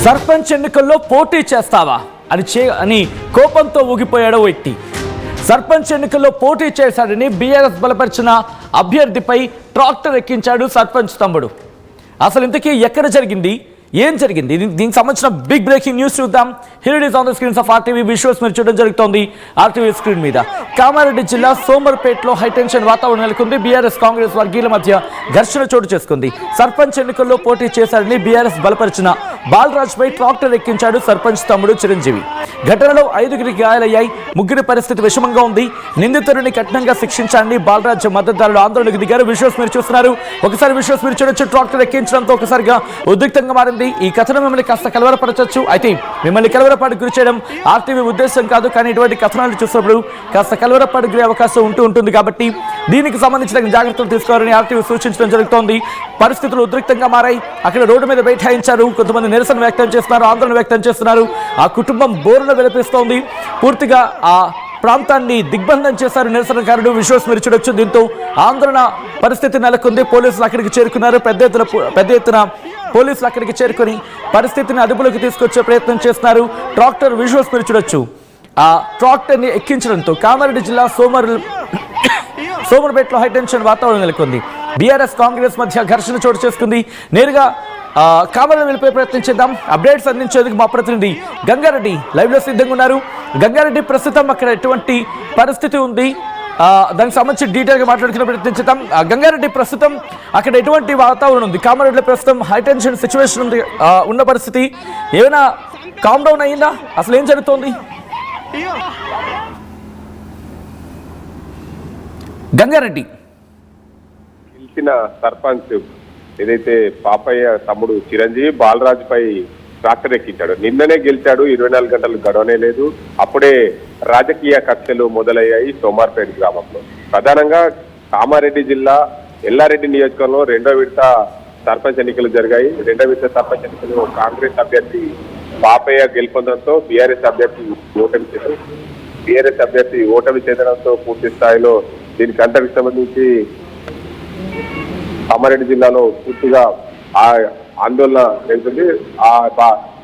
సర్పంచ్ ఎన్నికల్లో పోటీ చేస్తావా అని కోపంతో ఊగిపోయాడు వ్యక్తి. సర్పంచ్ ఎన్నికల్లో పోటీ చేశాడని బీఆర్ఎస్ బలపరిచిన అభ్యర్థిపై ట్రాక్టర్ ఎక్కించాడు సర్పంచ్ తమ్ముడు. అసలు ఇంతకీ ఎక్కడ జరిగింది, ఏం జరిగింది, దీనికి సంబంధించిన బిగ్ బ్రేకింగ్ న్యూస్ చూద్దాం. Here it is on the screens of RTV visuals మీరు చూడడం జరుగుతోంది ఆర్టీవీ స్క్రీన్ మీద. కామారెడ్డి జిల్లా సోమర్పేటలో హైటెన్షన్ వాతావరణం నెలకొంది. బీఆర్ఎస్ కాంగ్రెస్ వర్గీయుల మధ్య ఘర్షణ చోటు చేసుకుంది. సర్పంచ్ ఎన్నికల్లో పోటీ చేశారని బీఆర్ఎస్ బలపరిచిన బాలరాజ్ పై ట్రాక్టర్ ఎక్కించాడు సర్పంచ్ తమ్ముడు చిరంజీవి. ఘటనలో 5గురికి గాయాలయ్యాయి. 3 పరిస్థితి విషమంగా ఉంది. నిందితుడిని కఠినంగా శిక్షించాలని బాలరాజ్ మద్దతుదారులు ఆందోళనకు దిగారు. విజువల్స్ మీరు చూస్తున్నారు. ఒకసారి విజువల్స్ మీరు చూడొచ్చు. ట్రాక్టర్ ఎక్కించడంతో ఒకసారిగా ఉద్రిక్తంగా మారింది. ఈ కథనం మిమ్మల్ని కాస్త కలవరపరచవచ్చు. అయితే మిమ్మల్ని కలవరపాటుకు గురి చేయడం ఆర్టీవీ ఉద్దేశం కాదు, కానీ ఇటువంటి కథనాలు చూసినప్పుడు కాస్త కలవరపాటుకు గురే అవకాశం ఉంటుంది. కాబట్టి దీనికి సంబంధించిన జాగ్రత్తలు తీసుకోవాలని ఆర్టీవీ సూచించడం జరుగుతోంది. పరిస్థితులు ఉద్రిక్తంగా మారాయి. అక్కడ రోడ్డు మీద బైఠాయించారు. కొంతమంది నిరసన వ్యక్తం చేస్తున్నారు, ఆందోళన వ్యక్తం చేస్తున్నారు. ఆ కుటుంబం బోరున విలపిస్తోంది. పూర్తిగా ఆ ప్రాంతాన్ని దిగ్బంధం చేశారు నిరసనకారుడు. విజువల్స్ మీరు చూడొచ్చు. దీంతో ఆందోళన పరిస్థితి నెలకొంది. పోలీసులు అక్కడికి చేరుకున్నారు. పెద్ద ఎత్తున పోలీసులు అక్కడికి చేరుకొని పరిస్థితిని అదుపులోకి తీసుకొచ్చే ప్రయత్నం చేస్తున్నారు. ట్రాక్టర్ విజువల్స్ మీరు చూడొచ్చు. ఆ ట్రాక్టర్ని ఎక్కించడంతో కామారెడ్డి జిల్లా సోమర్పేటలో హైటెన్షన్ వాతావరణం నెలకొంది. బీఆర్ఎస్ కాంగ్రెస్ మధ్య ఘర్షణ చోటు చేసుకుంది. నేరుగా కామారెడ్డి వెళ్ళిపోయే ప్రయత్నం చేద్దాం. అప్డేట్స్ అందించేందుకు మా ప్రతినిధి గంగారెడ్డి లైవ్ లో సిద్ధంగా ఉన్నారు. గంగారెడ్డి, ప్రస్తుతం అక్కడ ఎటువంటి పరిస్థితి ఉంది, దానికి సంబంధించి డీటెయిల్ గా మాట్లాడుకునే ప్రయత్నం చేద్దాం. గంగారెడ్డి, ప్రస్తుతం అక్కడ ఎటువంటి వాతావరణం ఉంది? కామారెడ్డిలో ప్రస్తుతం హైటెన్షన్ సిచ్యువేషన్ ఉంది, ఉన్న పరిస్థితి ఏమైనా కామ్ డౌన్ అయ్యిందా? అసలు ఏం జరుగుతోంది? గంగారెడ్డి, గెలిచిన సర్పంచ్ ఏదైతే పాపయ్య తమ్ముడు చిరంజీవి బాలరాజు పై ట్రాక్టర్ ఎక్కించాడు. నిన్ననే గెలిచాడు. 24 గంటలు గడవనే లేదు. అప్పుడే రాజకీయ కక్షలు మొదలయ్యాయి సోమార్పేట గ్రామంలో. ప్రధానంగా కామారెడ్డి జిల్లా ఎల్లారెడ్డి నియోజకవర్గంలో 2వ విడత సర్పంచ్ ఎన్నికలు జరిగాయి. 2వ విడత సర్పంచ్ ఎన్నికలు కాంగ్రెస్ అభ్యర్థి పాపయ్య గెలుపొందడంతో బీఆర్ఎస్ అభ్యర్థి ఓటమి చెందడంతో పూర్తి స్థాయిలో దీనికి అంతకు సంబంధించి కామారెడ్డి జిల్లాలో పూర్తిగా ఆందోళన నెలకొంది.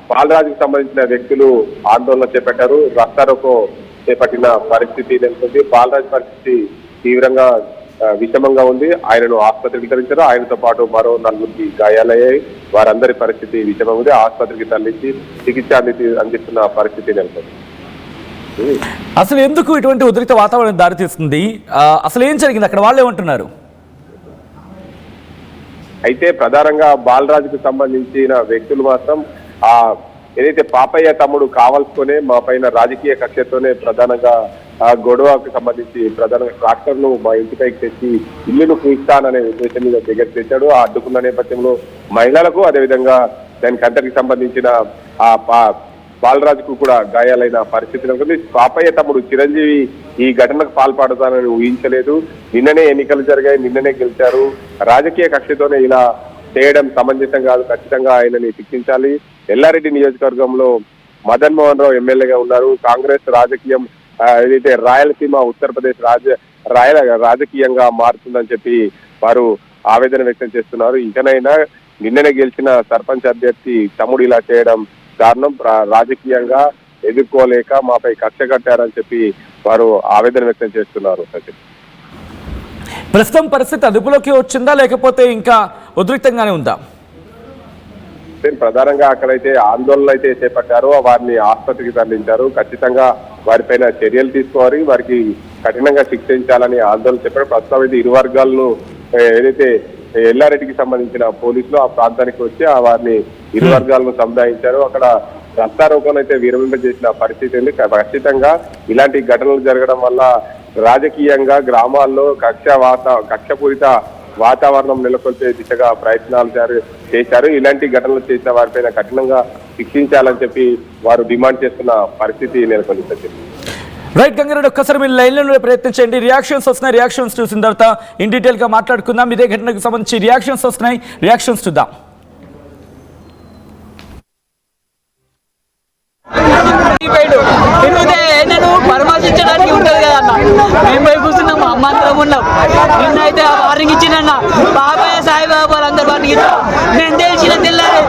బాలరాజుకు సంబంధించిన వ్యక్తులు ఆందోళన చేపట్టారు. రస్తారోకో చేపట్టిన పరిస్థితి నెలకొంది. బాలరాజు పరిస్థితి తీవ్రంగా విషమంగా ఉంది. ఆయనను ఆసుపత్రికి తరలించారు. ఆయనతో పాటు మరో 4గురికి గాయాలయ్యాయి. వారందరి పరిస్థితి విషమంగా ఉంది. ఆసుపత్రికి తరలించి చికిత్స అందిస్తున్న పరిస్థితి నెలకొంది. అసలు ఎందుకు ఇటువంటి ఉద్రిక్త వాతావరణం దారితీస్తుంది? అసలు ఏం జరిగింది అక్కడ? వాళ్ళు ఏమంటున్నారు? అయితే ప్రధానంగా బాలరాజుకు సంబంధించిన వ్యక్తులు మాత్రం ఏదైతే పాపయ్య తమ్ముడు కావాల్సుకునే మా పైన రాజకీయ కక్షతోనే ప్రధానంగా గొడవకు సంబంధించి ప్రధానంగా ట్రాక్టర్ ను మా ఇంటిపైకి తెచ్చి ఇల్లును కూయిస్తాననే ఉద్దేశం మీద దగ్గర తెచ్చాడు. ఆ అడ్డుకున్న నేపథ్యంలో మహిళలకు, అదేవిధంగా దానికి అంతటికి సంబంధించిన బాలరాజుకు కూడా గాయాలైన పరిస్థితి ఉంటుంది. పాపయ్య తమ్ముడు చిరంజీవి ఈ ఘటనకు పాల్పడతానని ఊహించలేదు. నిన్ననే ఎన్నికలు జరిగాయి, నిన్ననే గెలిచారు. రాజకీయ కక్షతోనే ఇలా చేయడం సమంజసం కాదు. ఖచ్చితంగా ఆయనని శిక్షించాలి. ఎల్లారెడ్డి నియోజకవర్గంలో మదన్ మోహన్ రావు ఎమ్మెల్యేగా ఉన్నారు. కాంగ్రెస్ రాజకీయం ఏదైతే రాయలసీమ, ఉత్తరప్రదేశ్ రాజకీయంగా మారుతుందని చెప్పి వారు ఆవేదన వ్యక్తం చేస్తున్నారు. ఇకనైనా నిన్ననే గెలిచిన సర్పంచ్ అభ్యర్థి తమ్ముడు ఇలా చేయడం కారణం రాజకీయంగా ఎదుర్కోలేక మాపై కక్ష కట్టారని చెప్పి వారు ఆవేదన వ్యక్తం చేస్తున్నారు. ప్రస్తుతం పరిస్థితి అదుపులోకి వచ్చిందా, లేకపోతే ఇంకా ఉద్రిక్తంగానే ఉందా? ప్రధానంగా అక్కడైతే ఆందోళన అయితే చేపట్టారో వారిని ఆసుపత్రికి తరలించారు. ఖచ్చితంగా వారిపైన చర్యలు తీసుకోవాలి, వారికి కఠినంగా శిక్షించాలని ఆందోళన చెప్పారు. ప్రస్తుతం అయితే ఇరు వర్గాలను ఏదైతే ఎల్లారెడ్డికి సంబంధించిన పోలీసులు ఆ ప్రాంతానికి వచ్చి వారిని ఇరు వర్గాలను సముదాయించారు. అక్కడ రస్తారోకం అయితే విరమింపజేసిన పరిస్థితి ఉంది. ఖచ్చితంగా ఇలాంటి ఘటనలు జరగడం వల్ల రాజకీయంగా గ్రామాల్లో కక్షపూరిత వాతావరణం నెలకొల్పే దిశగా ప్రయత్నాలు చేశారు. ఇలాంటి ఘటనలు చేసిన వారిపైన కఠినంగా శిక్షించాలని చెప్పి వారు డిమాండ్ చేస్తున్న పరిస్థితి నెలకొంది. రైట్ గంగారెడ్డి, ఒక్కసారి మీరు లైన్లో ప్రయత్నించండి. రియాక్షన్స్ వస్తున్నాయి. రియాక్షన్స్ చూసిన తర్వాత ఇన్ డీటెయిల్ గా మాట్లాడుకుందాం. ఇదే ఘటనకు సంబంధించి రియాక్షన్స్ వస్తున్నాయి. రియాక్షన్స్ చూద్దాం. పరామర్శించడానికి ఉంటది కదా అన్న, మేము పోయి కూర్చున్నాము, అమ్మంతరం ఉన్నాం. నిన్నైతే ఆ వార్నింగ్ ఇచ్చిందన్న, బాబాయ్ సాయిబాబా అందరు వార్నింగ్ ఇచ్చారు. నేను తెలిసిన తెల్లారి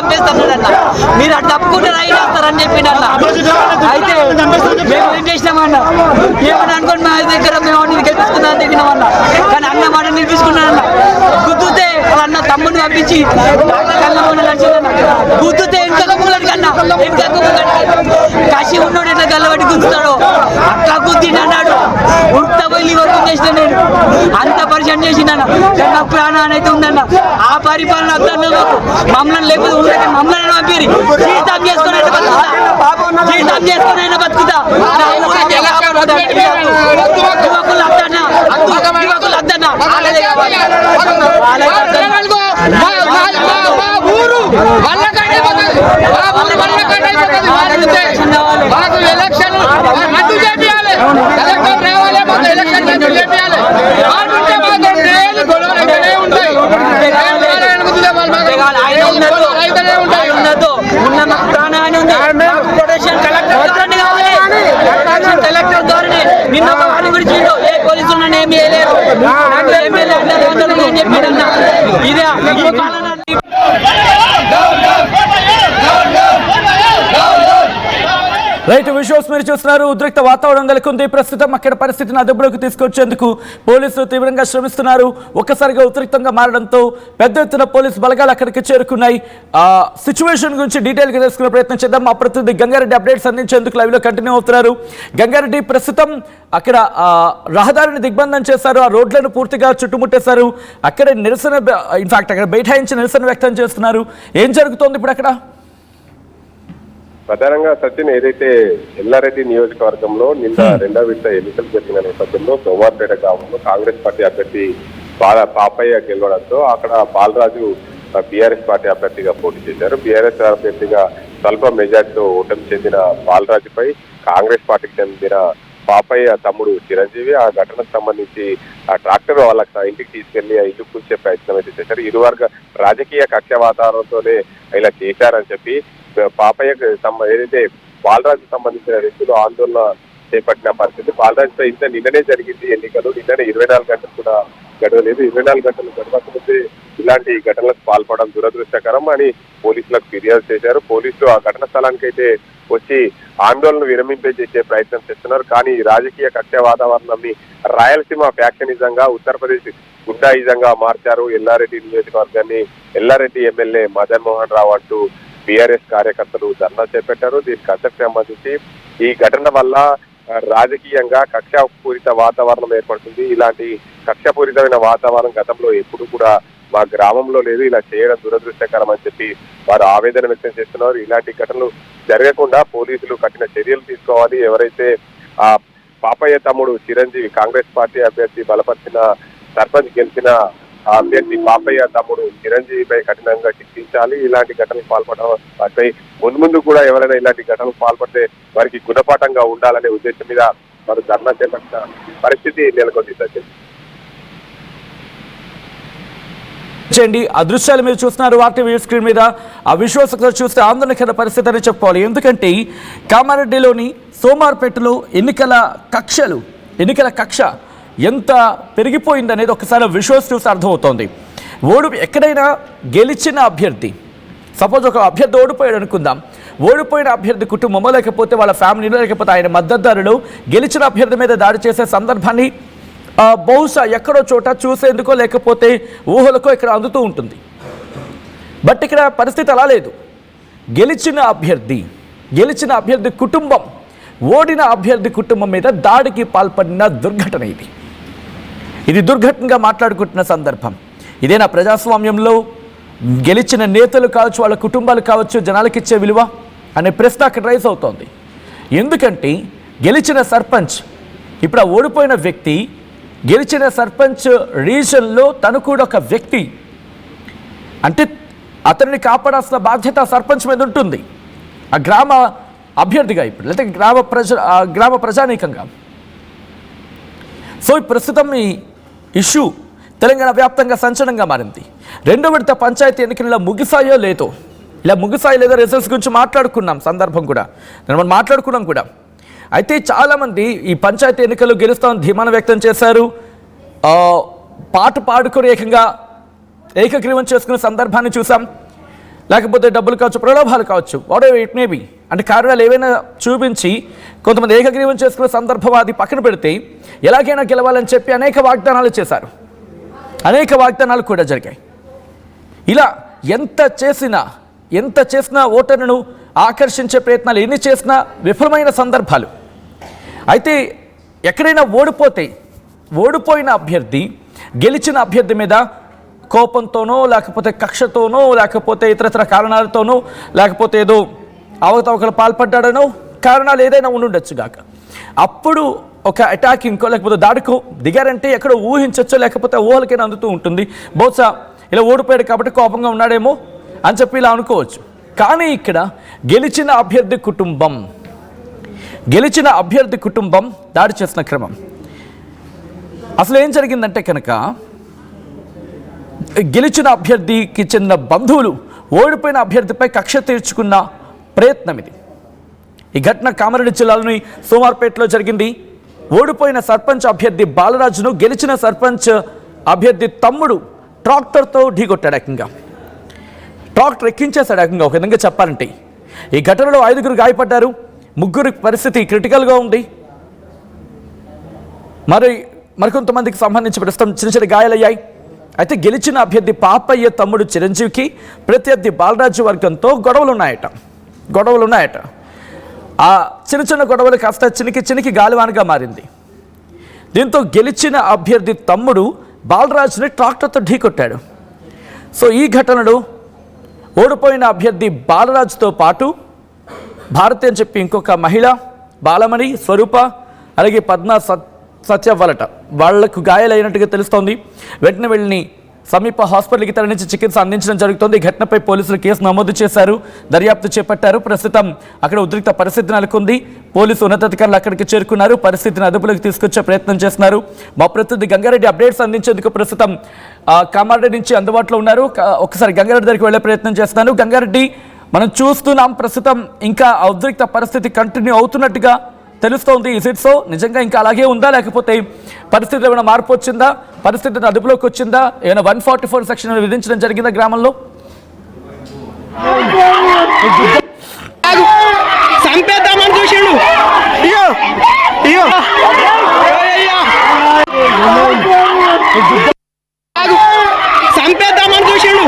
చంపేస్తానన్న, మీరు అట్లా తప్పుకుంటే రైలు వేస్తారని చెప్పిండన్న. అయితే మేము ఏం చేసినామన్న, ఏమని అనుకోండి మా దగ్గర మేము గెలిపించుకుందాం దిగినామన్న. కానీ అన్న మాట నిలిపించుకున్నానన్న. గుద్దుతే అన్న తమ్ముడిని పంపించి గుద్దుతే ఇంకొక మూలకి కన్నా ఇంకొక మూలకి కసి ఉన్నాడు ఎట్లా గల్లబట్టి గుద్దుతాడు అట్లా గుద్దిండి అన్నాడు. ఉడత వెళ్ళి వరకు చేసిన నేను అంత పరిచయం చేసిందన్న. కానీ నాకు ప్రాణాన్ని అయితే ఉందన్న. ఆ పరిపాలన వద్దన్న మాకు, మమ్మల్ని లేకపోతే ఉండక మమ్మల్ని పంపిరి జీతం చేసుకుని అయినా బతుకుతా, జీతం చేసుకుని అయినా బతుకుతా. యువకులు వద్దన్నా, యువకులు వద్దన్నా, వాళ్ళదే కావాలి. కలెక్టర్ ధోరణి నిన్న వారిని గురించి ఏ పోలీసులు ఏమి వేయలేరు. ఎమ్మెల్యే ఏం చెప్పాడన్నా ఇదే ఈ పాలన. రైట్, విజువల్స్ మీరు చూస్తున్నారు. ఉద్రిక్త వాతావరణం నెలకొంది. ప్రస్తుతం అక్కడ పరిస్థితిని అదుపులోకి తీసుకొచ్చేందుకు పోలీసులు తీవ్రంగా శ్రమిస్తున్నారు. ఒక్కసారిగా ఉద్రిక్తంగా మారడంతో పెద్ద ఎత్తున పోలీసు బలగాలు అక్కడికి చేరుకున్నాయి. సిచ్యువేషన్ గురించి డీటెయిల్గా తెలుసుకునే ప్రయత్నం చేద్దాం. మా ప్రతినిధి గంగారెడ్డి అప్డేట్స్ అందించేందుకు లైవ్లో కంటిన్యూ అవుతున్నారు. గంగారెడ్డి, ప్రస్తుతం అక్కడ రహదారిని దిగ్బంధం చేశారు, ఆ రోడ్లను పూర్తిగా చుట్టుముట్టేశారు. అక్కడ నిరసన, ఇన్ఫాక్ట్ అక్కడ బైఠాయించి నిరసన వ్యక్తం చేస్తున్నారు. ఏం జరుగుతోంది ఇప్పుడు అక్కడ? ప్రధానంగా సచిన్, ఏదైతే ఎల్లారెడ్డి నియోజకవర్గంలో నిన్న రెండో విడత ఎన్నికలు జరిగిన నేపథ్యంలో సోమార్పేట గ్రామంలో కాంగ్రెస్ పార్టీ అభ్యర్థి పాపయ్య గెలవడంతో అక్కడ బాలరాజు బీఆర్ఎస్ పార్టీ అభ్యర్థిగా పోటీ చేశారు. బీఆర్ఎస్ అభ్యర్థిగా స్వల్ప మెజార్టీతో ఓటమి చెందిన బాలరాజుపై కాంగ్రెస్ పార్టీకి చెందిన పాపయ్య తమ్ముడు చిరంజీవి ఆ ఘటనకు సంబంధించి ఆ ట్రాక్టర్ వాళ్ళ ఇంటికి తీసుకెళ్లి ఆ ఇల్లు కూల్చే ప్రయత్నం అయితే చేశారు. ఇరువర్గ రాజకీయ కక్ష వాతావరణంతోనే ఇలా చేశారని చెప్పి పాపయ్యకు ఏదైతే బాలరాజుకు సంబంధించిన వ్యక్తులు ఆందోళన చేపట్టిన పరిస్థితి. బాలరాజుతో ఇంత నిన్ననే జరిగింది ఎన్నికలు, నిన్ననే 24 గంటలు కూడా గడవలేదు. 24 గంటలు గడవకముందే ఇలాంటి ఘటనలకు పాల్పడడం దురదృష్టకరం అని పోలీసులకు ఫిర్యాదు చేశారు. పోలీసులు ఆ ఘటన స్థలానికి అయితే వచ్చి ఆందోళన విరమింపజేసే ప్రయత్నం చేస్తున్నారు. కానీ రాజకీయ కక్ష వాతావరణాన్ని రాయలసీమ ఫ్యాక్షనిజంగా, ఉత్తరప్రదేశ్ గుండాయిజంగా మార్చారు. ఎల్లారెడ్డి నియోజకవర్గాన్ని ఎల్లారెడ్డి ఎమ్మెల్యే మదన్ మోహన్ రావు అంటూ బీఆర్ఎస్ కార్యకర్తలు ధర్నా చేపట్టారు. దీనికి అంతకు సంబంధించి ఈ ఘటన వల్ల రాజకీయంగా కక్షపూరిత వాతావరణం ఏర్పడుతుంది. ఇలాంటి కక్షపూరితమైన వాతావరణం గతంలో ఎప్పుడు కూడా మా గ్రామంలో లేదు, ఇలా చేయడం దురదృష్టకరం అని చెప్పి వారు ఆవేదన వ్యక్తం చేస్తున్నారు. ఇలాంటి ఘటనలు జరగకుండా పోలీసులు కఠిన చర్యలు తీసుకోవాలి. ఎవరైతే ఆ పాపయ్య తమ్ముడు చిరంజీవి కాంగ్రెస్ పార్టీ అభ్యర్థి బలపరిచిన సర్పంచ్ గెలిచిన అభ్యర్థి పాపయ్య తమ్ముడు చిరంజీవిపై కఠినంగా శిక్షించాలి. ఇలాంటి ఘటనలు పాల్పడడం వాటిపై ముందు కూడా ఎవరైనా ఇలాంటి ఘటనలు పాల్పడితే వారికి గుణపాఠంగా ఉండాలనే ఉద్దేశం మీద వారు ధర్నా చేపట్టిన పరిస్థితి నెలకొంది. చేయండి, ఆ దృశ్యాలు మీరు చూస్తున్నారు వార్టీ స్క్రీన్ మీద. ఆ విజువల్స్ చూస్తే ఆందోళనకర పరిస్థితి అని చెప్పుకోవాలి. ఎందుకంటే కామారెడ్డిలోని సోమార్పేటలో ఎన్నికల కక్ష ఎంత పెరిగిపోయిందనేది ఒకసారి విజువల్స్ చూస్తే అర్థమవుతోంది. ఎక్కడైనా గెలిచిన అభ్యర్థి, సపోజ్ ఒక అభ్యర్థి ఓడిపోయాడు అనుకుందాం, ఓడిపోయిన అభ్యర్థి కుటుంబమో లేకపోతే వాళ్ళ ఫ్యామిలీలో లేకపోతే ఆయన మద్దతుదారులు గెలిచిన అభ్యర్థి మీద దాడి చేసే సందర్భాన్ని బహుశా ఎక్కడో చోట చూసేందుకో లేకపోతే ఊహలకో ఇక్కడ అందుతూ ఉంటుంది. బట్ ఇక్కడ పరిస్థితి అలా లేదు. గెలిచిన అభ్యర్థి కుటుంబం ఓడిన అభ్యర్థి కుటుంబం మీద దాడికి పాల్పడిన దుర్ఘటన ఇది దుర్ఘటనగా మాట్లాడుకుంటున్న సందర్భం. ఇదేనా ప్రజాస్వామ్యంలో గెలిచిన నేతలు కావచ్చు, వాళ్ళ కుటుంబాలు కావచ్చు, జనాలకు ఇచ్చే విలువ అనే ప్రశ్న అక్కడ రైజ్ అవుతోంది. ఎందుకంటే గెలిచిన సర్పంచ్, ఇప్పుడు ఆ ఓడిపోయిన వ్యక్తి గెలిచిన సర్పంచ్ రీజన్లో తను కూడా ఒక వ్యక్తి, అంటే అతన్ని కాపాడాల్సిన బాధ్యత సర్పంచ్ మీద ఉంటుంది, ఆ గ్రామ అభ్యర్థిగా ఇప్పుడు లేకపోతే గ్రామ ప్రజానీకంగా. సో ప్రస్తుతం ఈ ఇష్యూ తెలంగాణ వ్యాప్తంగా సంచలనంగా మారింది. రెండో విడత పంచాయతీ ఎన్నికల్లో ముగిసాయో లేదో రిజల్ట్స్ గురించి మాట్లాడుకున్నాం సందర్భం కూడా మనం మాట్లాడుకున్నాం కూడా. అయితే చాలామంది ఈ పంచాయతీ ఎన్నికలు గెలుస్తామని ధీమానం వ్యక్తం చేశారు. పాట పాడుకొని ఏకంగా ఏకగ్రీవం చేసుకునే సందర్భాన్ని చూసాం. లేకపోతే డబ్బులు కావచ్చు, ప్రలోభాలు కావచ్చు, what ever it may be, అంటే కారణాలు ఏవైనా చూపించి కొంతమంది ఏకగ్రీవం చేసుకునే సందర్భం అది పక్కన పెడితే ఎలాగైనా గెలవాలని చెప్పి అనేక వాగ్దానాలు చేశారు. అనేక వాగ్దానాలు కూడా జరిగాయి. ఇలా ఎంత చేసినా ఓటర్లను ఆకర్షించే ప్రయత్నాలు ఎన్ని చేసినా విఫలమైన సందర్భాలు. అయితే ఎక్కడైనా ఓడిపోయిన అభ్యర్థి గెలిచిన అభ్యర్థి మీద కోపంతోనో లేకపోతే కక్షతోనో లేకపోతే ఇతరత్ర కారణాలతోనో లేకపోతే ఏదో అవకతవకలు పాల్పడ్డాడనో కారణాలు ఏదైనా ఉండుండొచ్చు గాక అప్పుడు ఒక అటాకింగ్కో లేకపోతే దాడికో దిగారంటే ఎక్కడో ఊహించచ్చో లేకపోతే ఊహలకైనా అందుతూ ఉంటుంది. బహుశా ఇలా ఓడిపోయాడు కాబట్టి కోపంగా ఉన్నాడేమో అని చెప్పి ఇలా అనుకోవచ్చు. కానీ ఇక్కడ గెలిచిన అభ్యర్థి కుటుంబం దాడి చేసిన క్రమం అసలు ఏం జరిగిందంటే కనుక గెలిచిన అభ్యర్థికి చెందిన బంధువులు ఓడిపోయిన అభ్యర్థిపై కక్ష తీర్చుకున్న ప్రయత్నం ఇది. ఈ ఘటన కామారెడ్డి జిల్లాలోని సోమార్పేటలో జరిగింది. ఓడిపోయిన సర్పంచ్ అభ్యర్థి బాలరాజును గెలిచిన సర్పంచ్ అభ్యర్థి తమ్ముడు ట్రాక్టర్తో ఢీకొట్టాడు. ఏకంగా ట్రాక్టర్ ఎక్కించేశాడు. ఏకంగా ఒక విధంగా చెప్పాలంటే ఈ ఘటనలో 5గురు గాయపడ్డారు. 3 పరిస్థితి క్రిటికల్గా ఉంది. మరికొంతమందికి సంబంధించి ప్రస్తుతం చిన్న గాయాలయ్యాయి. అయితే గెలిచిన అభ్యర్థి పాపయ్య తమ్ముడు చిరంజీవికి ప్రత్యర్థి బాలరాజు వర్గంతో గొడవలు ఉన్నాయట. ఆ చిన్న గొడవలు కాస్త చినికి గాలివానగా మారింది. దీంతో గెలిచిన అభ్యర్థి తమ్ముడు బాలరాజుని ట్రాక్టర్తో ఢీకొట్టాడు. సో ఈ ఘటనలో ఓడిపోయిన అభ్యర్థి బాలరాజుతో పాటు భారతి అని చెప్పి ఇంకొక మహిళ బాలమణి, స్వరూప, అలాగే పద్మ సత్యవ్వలట వాళ్లకు గాయాలైనట్టుగా తెలుస్తోంది. వెంటనే వెళ్ళి సమీప హాస్పిటల్కి తరలించి చికిత్స అందించడం జరుగుతోంది. ఈ ఘటనపై పోలీసులు కేసు నమోదు చేశారు, దర్యాప్తు చేపట్టారు. ప్రస్తుతం అక్కడ ఉద్రిక్త పరిస్థితి నెలకొంది. పోలీసు ఉన్నతాధికారులు అక్కడికి చేరుకున్నారు. పరిస్థితిని అదుపులోకి తీసుకొచ్చే ప్రయత్నం చేస్తున్నారు. మా ప్రతినిధి గంగారెడ్డి అప్డేట్స్ అందించేందుకు ప్రస్తుతం కామారెడ్డి నుంచి అందుబాటులో ఉన్నారు. ఒకసారి గంగారెడ్డి దగ్గరికి వెళ్లే ప్రయత్నం చేస్తున్నాను. గంగారెడ్డి, మనం చూస్తున్నాం ప్రస్తుతం ఇంకా ఉద్రిక్త పరిస్థితి కంటిన్యూ అవుతున్నట్టుగా తెలుస్తోంది. Is it so? నిజంగా ఇంకా అలాగే ఉందా లేకపోతే పరిస్థితి ఏమైనా మార్పు వచ్చిందా? పరిస్థితిని అదుపులోకి వచ్చిందా? ఏమైనా 144 సెక్షన్ విధించడం జరిగిందా గ్రామంలో? సంపేద్దామని చూసిండు. సంపేద్దామని చూసిండు.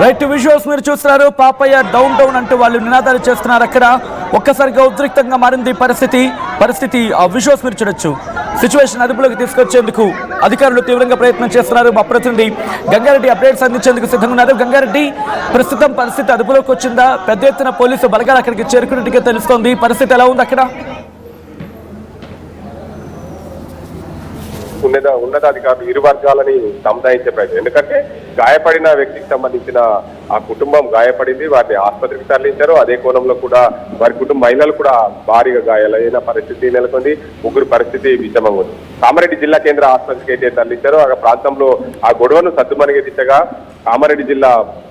రైట్, విజువల్స్ మీరు చూస్తున్నారు. పాపయ్య డౌన్ అంటూ వాళ్ళు నినాదాలు చేస్తున్నారు. అక్కడ ఒక్కసారిగా ఉద్రిక్తంగా మారింది పరిస్థితి. ఆ విజువల్స్ మీరు చూడొచ్చు. సిచ్యువేషన్ అదుపులోకి తీసుకొచ్చేందుకు అధికారులు తీవ్రంగా ప్రయత్నం చేస్తున్నారు. మా ప్రతినిధి గంగారెడ్డి అప్డేట్స్ అందించేందుకు సిద్ధంగా ఉన్నారు. గంగారెడ్డి, ప్రస్తుతం పరిస్థితి అదుపులోకి వచ్చిందా? పెద్ద ఎత్తున పోలీసు బలగాలు అక్కడికి చేరుకున్నట్టుగా తెలుస్తోంది. పరిస్థితి ఎలా ఉంది అక్కడ? ఉన్నతాధికారులు ఇరు వర్గాలని సముదాయించే ప్రయత్నం. ఎందుకంటే గాయపడిన వ్యక్తికి సంబంధించిన ఆ కుటుంబం గాయపడింది, వారిని ఆసుపత్రికి తరలించారు. అదే కోణంలో కూడా వారి కుటుంబ మహిళలు కూడా భారీగా గాయాలైన పరిస్థితి నెలకొంది. 3 పరిస్థితి విషమంగా ఉంది. కామారెడ్డి జిల్లా కేంద్ర ఆసుపత్రికి అయితే తరలించారు. ఆ ప్రాంతంలో ఆ గొడవను సద్దుమణిగే దిశగా కామారెడ్డి జిల్లా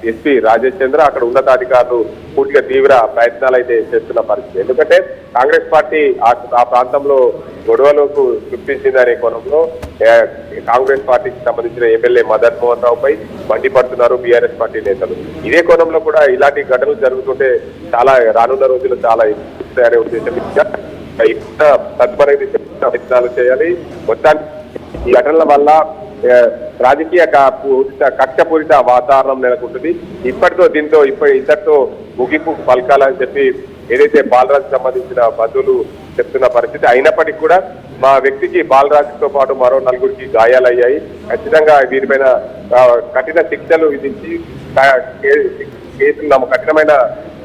ఎస్పీ రాజేష్ చంద్ర అక్కడ ఉన్నతాధికారులు పూర్తిగా తీవ్ర ప్రయత్నాలు అయితే చేస్తున్న పరిస్థితి. ఎందుకంటే కాంగ్రెస్ పార్టీ ఆ ప్రాంతంలో గొడవలకు సృష్టించిందనే కోణంలో కాంగ్రెస్ పార్టీకి సంబంధించిన ఎమ్మెల్యే మదన్ మోహన్ రావుపై మండిపడుతున్నారు బీఆర్ఎస్ పార్టీ నేతలు. ఇదే కోణంలో కూడా ఇలాంటి ఘటనలు జరుగుతుంటే చాలా రానున్న రోజులు చాలా అనే ఉద్దేశం తదుపరి ప్రయత్నాలు చేయాలి. మొత్తానికి ఈ ఘటనల వల్ల రాజకీయ కక్షపూరిత వాతావరణం నెలకొంటుంది. ఇంతటితో ముగింపు పలకాలని చెప్పి ఏదైతే బాలరాజు సంబంధించిన బంధువులు చెప్తున్న పరిస్థితి. అయినప్పటికీ కూడా మా వ్యక్తికి బాలరాజుతో పాటు మరో 4గురికి గాయాలయ్యాయి. ఖచ్చితంగా వీరిపైన కఠిన శిక్షలు విధించి కఠినమైన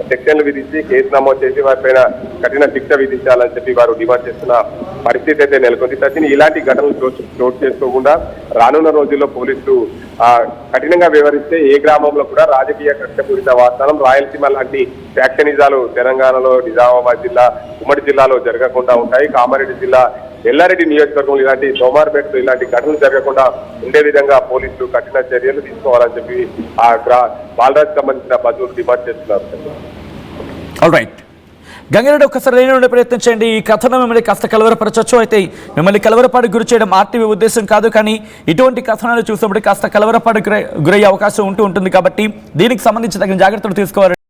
సెక్షన్లు విధించి కేసు నమోదు చేసి వారిపైన కఠిన శిక్ష విధించాలని చెప్పి వారు డిమాండ్ చేస్తున్న పరిస్థితి అయితే నెలకొంది. సచిన్, ఇలాంటి ఘటనలు చోటు చేసుకోకుండా రానున్న రోజుల్లో పోలీసులు కఠినంగా వివరిస్తే ఏ గ్రామంలో కూడా రాజకీయ కక్షపూరిత వాతావరణం, రాయలసీమ లాంటి ఫ్యాక్షనిజాలు తెలంగాణలో, నిజామాబాద్ జిల్లా, ఉమ్మడి జిల్లాలో జరగకుండా ఉంటాయి. కామారెడ్డి జిల్లా ఎల్లారెడ్డి నియోజకవర్గంలో ఇలాంటి సోమార్పేటలో ఇలాంటి ఘటనలు జరగకుండా ఉండే విధంగా పోలీసులు కఠిన చర్యలు తీసుకోవాలని చెప్పి బాలరాజ్ సంబంధించిన బంధువులు డిమాండ్ చేస్తున్నారు. ఆల్రైట్, గంగారెడ్డి ఒక్కసారి లైన్ ఉండే ప్రయత్నం చేయండి. ఈ కథనం మిమ్మల్ని కాస్త కలవరపరచవచ్చు. అయితే మిమ్మల్ని కలవరపాటుకు గురి చేయడం ఆర్టీవీ ఉద్దేశం కాదు, కానీ ఇటువంటి కథనాలు చూసినప్పుడు కాస్త కలవరపాటుకు గురయ్యే అవకాశం ఉంటుంది. కాబట్టి దీనికి సంబంధించి తగిన జాగ్రత్తలు తీసుకోవాలి.